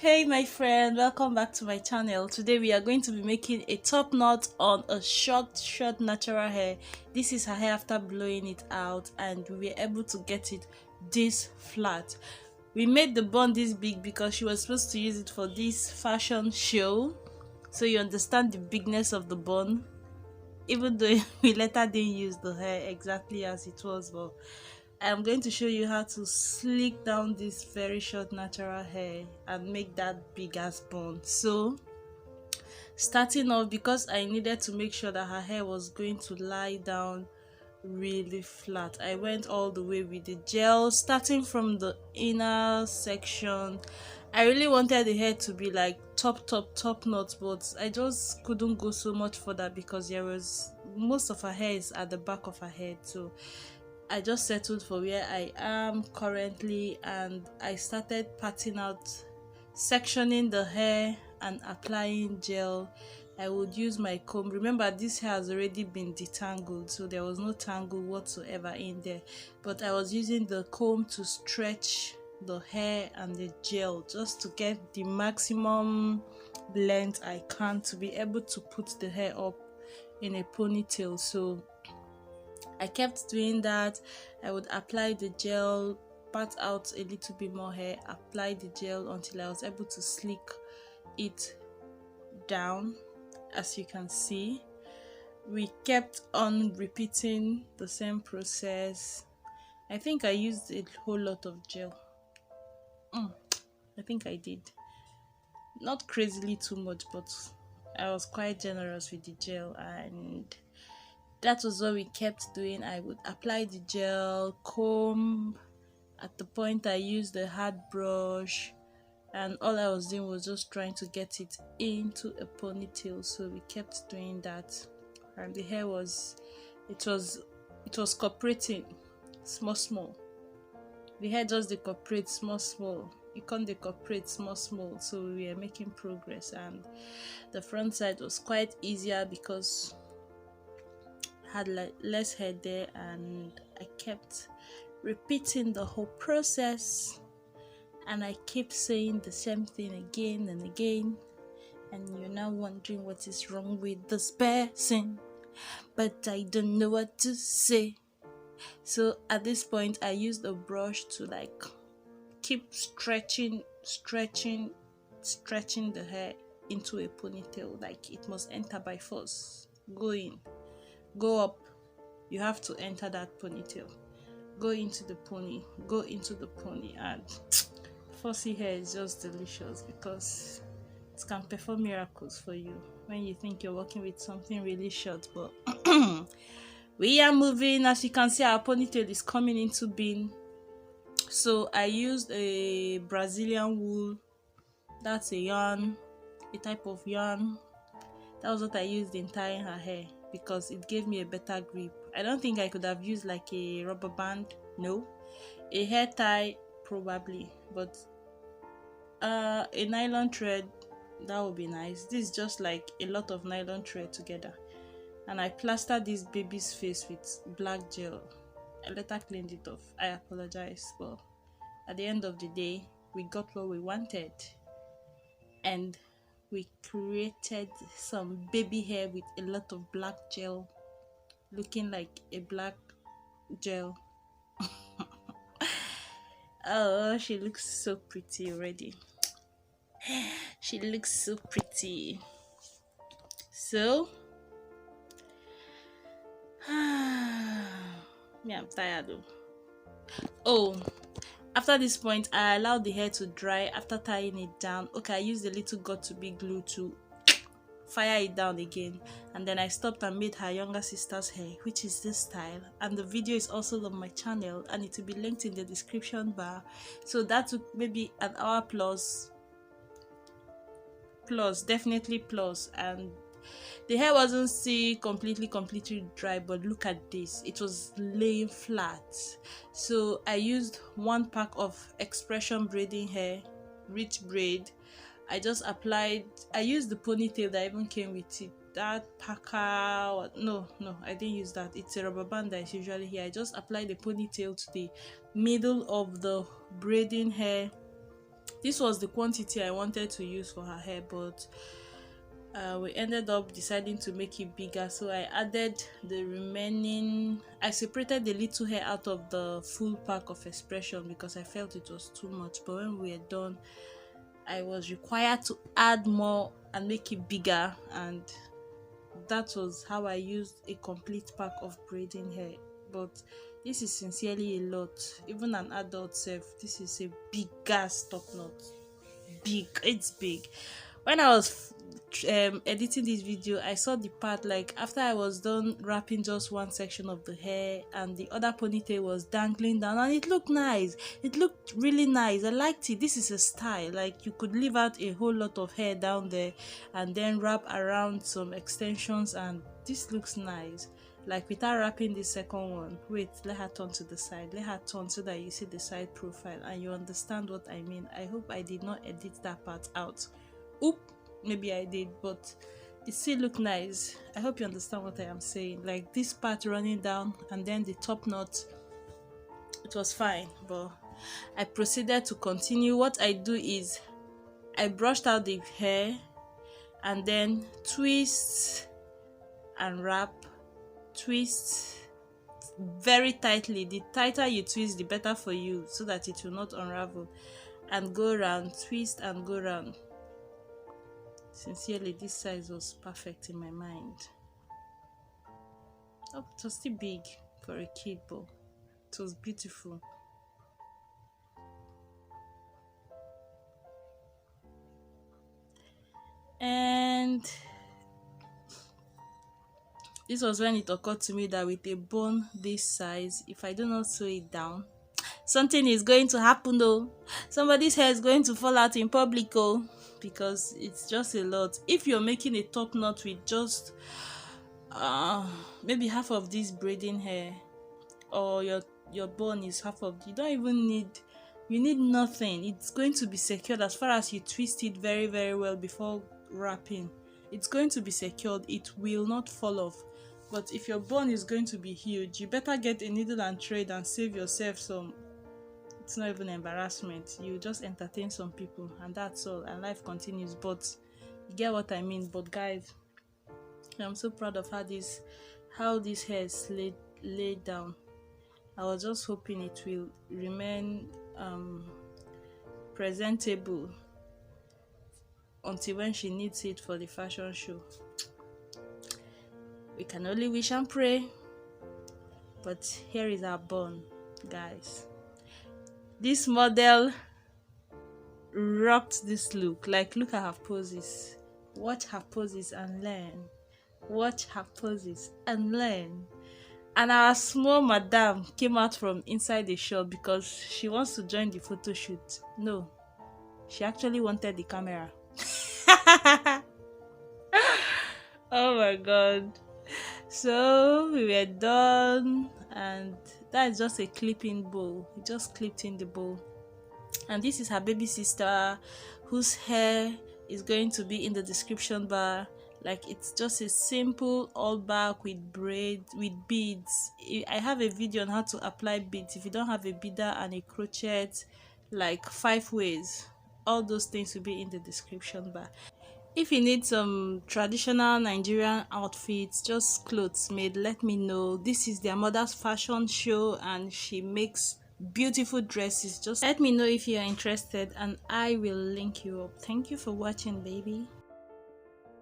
Hey my friend, welcome back to my channel. Today we are going to be making a top knot on a short natural hair. This is her hair after blowing it out, and we were able to get it this flat. We made the bun this big because she was supposed to use it for this fashion show, so you understand the bigness of the bun, even though we later didn't use the hair exactly as it was. But I'm going to show you how to slick down this very short natural hair and make that big ass bun. So starting off, because I needed to make sure that her hair was going to lie down really flat, I went all the way with the gel, starting from the inner section. I really wanted the hair to be like top knot, but I just couldn't go so much further because there was most of her hair is at the back of her head. So I just settled for where I am currently, and I started parting out, sectioning the hair and applying gel. I would use my comb. Remember, this hair has already been detangled, so there was no tangle whatsoever in there. But I was using the comb to stretch the hair and the gel just to get the maximum length I can to be able to put the hair up in a ponytail. So I kept doing that. I would apply the gel, pat out a little bit more hair, apply the gel until I was able to slick it down. As you can see, we kept on repeating the same process. I think I used a whole lot of gel. I think I did. Not crazily too much, but I was quite generous with the gel, and that was what we kept doing. I would apply the gel, comb. At the point I used the hard brush, and all I was doing was just trying to get it into a ponytail. So we kept doing that, and the hair was it was cooperating small. The hair just decoperate small. It can't decoperate small. So we were making progress, and the front side was quite easier because had like less hair there, and I kept repeating the whole process, and I keep saying the same thing again and again, and you're now wondering what is wrong with this person, but I don't know what to say. So at this point I used a brush to like keep stretching the hair into a ponytail. Like it must enter by force. Go in, go up, you have to enter that ponytail. Go into the pony, and fussy hair is just delicious because it can perform miracles for you when you think you're working with something really short. But we are moving. As you can see, our ponytail is coming into being. So I used a Brazilian wool. That's a type of yarn. That was what I used in tying her hair because it gave me a better grip. I don't think I could have used like a rubber band. No, a hair tie probably, but a nylon thread, that would be nice. This is just like a lot of nylon thread together, and I plastered this baby's face with black gel. I later cleaned it off. I apologize, but at the end of the day we got what we wanted, and we created some baby hair with a lot of black gel, looking like a black gel. Oh, she looks so pretty already. She looks so pretty. So yeah, I'm tired though. Oh, after this point I allowed the hair to dry after tying it down. Okay, I used a little got to be glue to fire it down again, and then I stopped and made her younger sister's hair, which is this style, and the video is also on my channel and it will be linked in the description bar. So that took maybe an hour plus, definitely plus, and the hair wasn't still completely dry, but look at this, it was laying flat. So I used one pack of expression braiding hair, rich braid. I just applied, I used the ponytail that even came with it, that packer. No, I didn't use that. It's a rubber band that is usually here. I just applied the ponytail to the middle of the braiding hair, This was the quantity I wanted to use for her hair, but we ended up deciding to make it bigger, so I added the remaining. I separated the little hair out of the full pack of expression because I felt it was too much, but when we were done I was required to add more and make it bigger, and that was how I used a complete pack of braiding hair. But this is sincerely a lot. Even an adult self, this is a big gas top knot. Big, it's big. When I was editing this video, I saw the part, like after I was done wrapping just one section of the hair and the other ponytail was dangling down, and it looked nice. It looked really nice. I liked it. This is a style, like you could leave out a whole lot of hair down there and then wrap around some extensions, and this looks nice. Like without wrapping the second one. Wait, let her turn to the side. Let her turn so that you see the side profile and you understand what I mean. I hope I did not edit that part out. Oop, maybe I did, but it still look nice. I hope you understand what I am saying. Like this part running down and then the top knot, it was fine, but I proceeded to continue. What I do is I brushed out the hair and then twist and wrap, twist very tightly. The tighter you twist, the better for you, so that it will not unravel, and go around, twist and go around. Sincerely, this size was perfect in my mind. Oh, it was still big for a kid, but it was beautiful. And this was when it occurred to me that with a bone this size, if I do not sew it down, something is going to happen though. Somebody's hair is going to fall out in public, oh, because it's just a lot. If you're making a top knot with just maybe half of this braiding hair, or your bone is half of, you don't even need, you need nothing. It's going to be secured as far as you twist it very very well before wrapping. It's going to be secured. It will not fall off. But if your bone is going to be huge, you better get a needle and thread and save yourself some. It's not even embarrassment. You just entertain some people and that's all, and life continues. But you get what I mean. But guys, I'm so proud of how this hair is laid down. I was just hoping it will remain presentable until when she needs it for the fashion show. We can only wish and pray. But here is our bun, guys. This model rocked this look. Like, look at her poses. Watch her poses and learn. Watch her poses and learn. And our small madam came out from inside the shop because she wants to join the photo shoot. No, she actually wanted the camera. Oh my god. So we were done, and that is just a clipping bow. We just clipped in the bow. And this is her baby sister, whose hair is going to be in the description bar. Like, it's just a simple all back with braid, with beads. I have a video on how to apply beads. If you don't have a beader and a crochet, like 5 ways, all those things will be in the description bar. If you need some traditional Nigerian outfits, just clothes made, let me know. This is their mother's fashion show and she makes beautiful dresses. Just let me know if you are interested and I will link you up. Thank you for watching, baby.